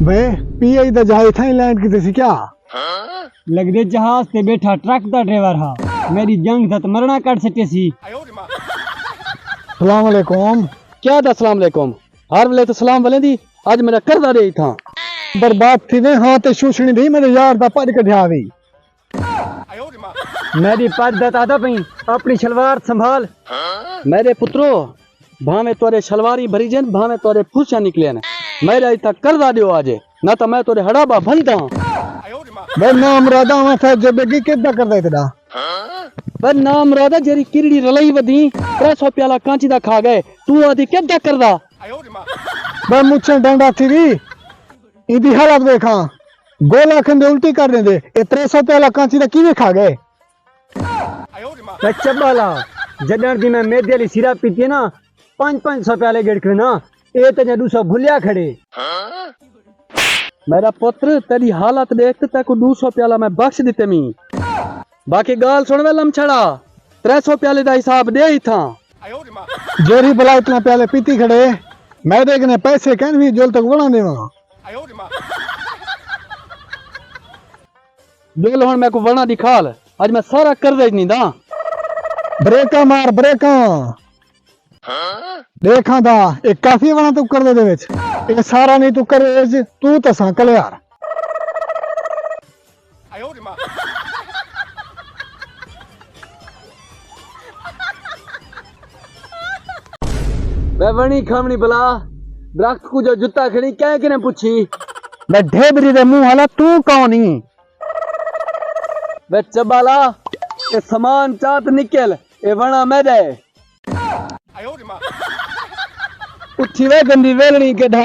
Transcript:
वे pi दा जहाज इत्थै लैंड कीते सी क्या? लगदे जहाज ते बैठा ट्रक दा ड्राइवर हा। मेरी जंग दा मरना कट सके सी। सलाम अलैकुम। क्या दा सलाम अलैकुम? हर वेले तो सलाम वाले दी आज मेरा करदा रही था। बर्बाद थी ने हां ते शूशनी दी मेरे यार दा पद कढिया वी। मेरी पद दादा पई अपनी शलवार संभाल। मेरे पुत्रो भावे तोरे शलवारी भरी जन भावे तोरे फुसा निकले ने मेरा इतना करदा दियो आज ना तो मैं तोरे हड़ाबा भनदा। वे नाम राधा मैं था जब की किदा कर दे तेरा। पर नाम राधा जेरी किरड़ी रलई वदी 300 प्याला कांची दा खा गए तू आदि किदा करदा। वे मुझे डंडा थी वी इदी हालत देखा गोला खंदे उल्टी कर देंदे ए 300 प्याला कांची दा किवे खा गए। बच्चा बाला जडण दी मैं मेदे वाली सिरा पीती ना 500 प्याले गिड़ के ना ए ते 200 भुलिया खड़े। मेरा पुत्र तेरी हालत देख तेको 200 प्याला मैं बख्श दिते मी। बाकी गाल सुन वे लमछड़ा 300 प्याले दा हिसाब दे ही था। जेरी भला इतना प्याले पीती खड़े मैं देखने पैसे कहन भी जोल तक बना देवा। जोल हुन मैं को वणा दिखाल आज मैं सारा कर दे नहीं दा। ब्रेका मार ब्रेका देखा दा एक काफी बना तू कर दे विच ए सारा नहीं तू करे तू तसा कल यार। वे वणी खामनी भला दरख्त को जो जुत्ता खड़ी क्या किने पूछी। मैं ढेबरी दे मुंह वाला तू कौन ही। वे चबाला ए समान चात निकल ए वणा मेरे उठी वे गंदी वेलणी के ढा।